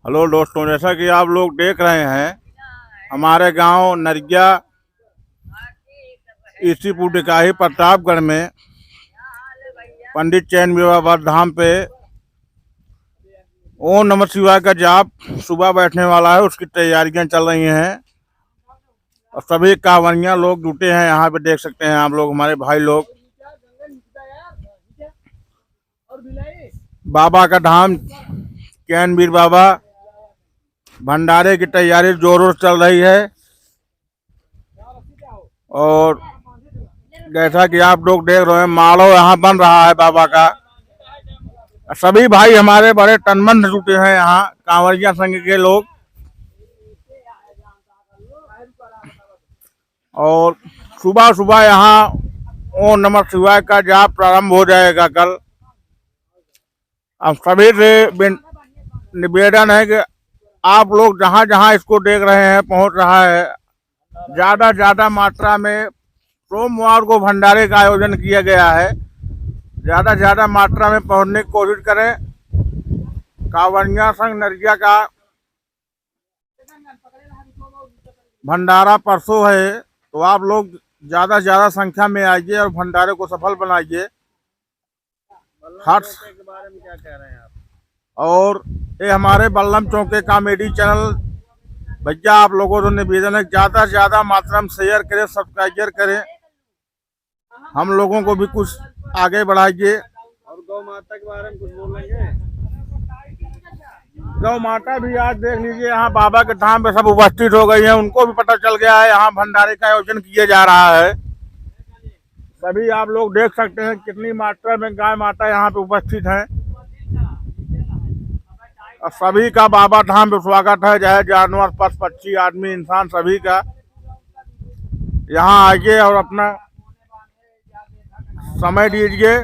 Hello दोस्तों, जैसा कि आप लोग देख रहे हैं, हमारे गांव नरिया ईसीपुर डिकाही प्रतापगढ़ में पंडित चैन बाबा धाम पे ओम नमः शिवाय का जाप सुबह बैठने वाला है। उसकी तैयारियां चल रही हैं और सभी कांवरियां लोग जुटे हैं। यहाँ पे देख सकते हैं आप लोग, हमारे भाई लोग। बाबा का धाम चैन बाबा भंडारे की तैयारी जोरों से चल रही है। और जैसा कि आप लोग देख रहे हैं, माड़ो यहाँ बन रहा है बाबा का। सभी भाई हमारे बड़े तनमन से जुटे हैं यहाँ, कांवरिया संघ के लोग। और सुबह सुबह यहाँ ओम नमः शिवाय का जाप प्रारंभ हो जाएगा कल। अब सभी से निवेदन है कि आप लोग जहाँ जहाँ इसको देख रहे हैं पहुँच रहा है, ज़्यादा मात्रा में सोमवार को भंडारे का आयोजन किया गया है। ज़्यादा मात्रा में पहुँचने की कोशिश करें। कांवरिया संघ नरिया का भंडारा परसों है, तो आप लोग ज़्यादा संख्या में आइए और भंडारे को सफल बनाइए। हर के बारे में क्या कह रहे हैं आप? और ये हमारे बल्लम चौके कॉमेडी चैनल, भैया आप लोगों को निवेदन है ज़्यादा मात्रा में शेयर करें, सब्सक्राइब करें, हम लोगों को भी कुछ आगे बढ़ाइए। और गौ माता के बारे में कुछ बोलेंगे? गौ माता भी आज देख लीजिए, यहाँ बाबा के धाम पे सब उपस्थित हो गई हैं। उनको भी पता चल गया है यहाँ भंडारे का आयोजन किया जा रहा है। सभी आप लोग देख सकते हैं कितनी मात्रा में गाय माता यहाँ पे उपस्थित हैं। और सभी का बाबा धाम पे स्वागत है, चाहे जानवर, पशु पक्षी, आदमी, इंसान, सभी का। यहाँ आइए और अपना समय दीजिए।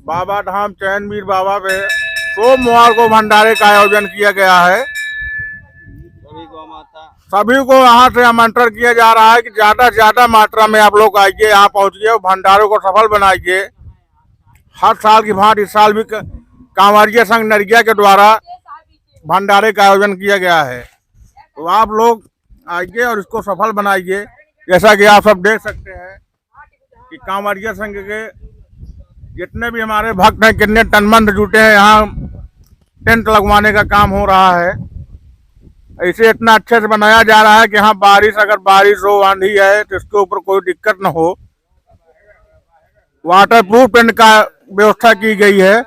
बाबा धाम चैनवीर बाबा पे सोमवार को भंडारे का आयोजन किया गया है। सभी को यहाँ से आमंत्रण किया जा रहा है कि ज़्यादा मात्रा में आप लोग आइए, यहाँ पहुँचिए और भंडारों को सफल बनाइए। हर साल की भांति इस साल भी कांवरिया संघ नरिया के द्वारा भंडारे का आयोजन किया गया है। तो आप लोग आइए और इसको सफल बनाइए। जैसा कि आप सब देख सकते हैं कि कांवरिया संघ के जितने भी हमारे भक्त हैं, कितने तनमन जुटे हैं। यहाँ टेंट लगवाने का काम हो रहा है। इसे इतना अच्छे से बनाया जा रहा है कि यहाँ अगर बारिश हो, आंधी है, तो इसके ऊपर कोई दिक्कत न हो। वाटर प्रूफ टेंट का व्यवस्था की गई है।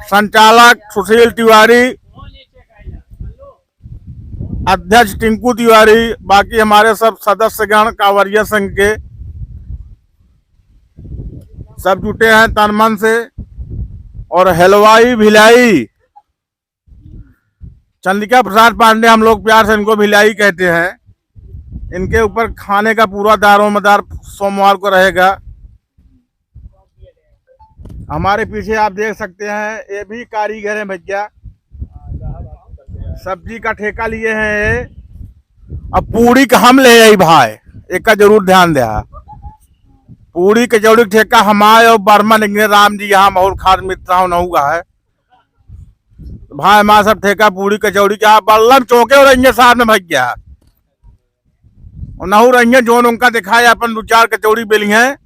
संचालक सुशील तिवारी, अध्यक्ष टिंकू तिवारी, बाकी हमारे सब सदस्यगण कांवरिया संघ के सब जुटे हैं तन मन से। और हलवाई भिलाई चंद्रिका प्रसाद पांडे, हम लोग प्यार से इनको भिलाई कहते हैं। इनके ऊपर खाने का पूरा दारोमदार सोमवार को रहेगा। हमारे पीछे आप देख सकते हैं, ये भी कारीगर हैं भैया, सब्जी का ठेका लिए हैं। अब पूरी का हम ले आई भाई, एक का जरूर ध्यान दे। पूरी कचौड़ी ठेका हमारे और बर्मा निगने राम जी यहाँ महूर खाद मित्र नहुआ है भाई। हमारा सब ठेका पूरी कचौड़ी का बल्लम चौके और रंगे साथ में भैया और नहू रंगे जोन उनका दिखाया अपन 2-4 कचौड़ी बेली हैं।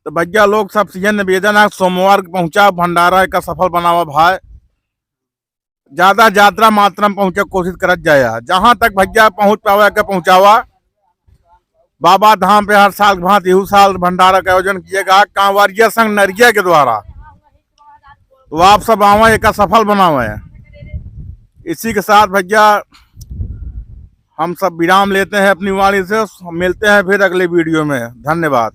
तो भैया लोग सब सीधे निवेदन है सोमवार पहुंचा भंडारा का सफल बनावा भाई। ज़्यादा मात्रा में पहुंचे कोशिश कर जाए, जहां तक भैया पहुंच पावा के पहुंचावा। बाबा धाम पे हर साल भांति इहू साल भंडारा का आयोजन किएगा कांवरिया संघ नरिया के द्वारा। तो आप सब आवा, एक सफल बनावे। इसी के साथ भैया हम सब विराम लेते हैं अपनी वाणी से। मिलते हैं फिर अगले वीडियो में। धन्यवाद।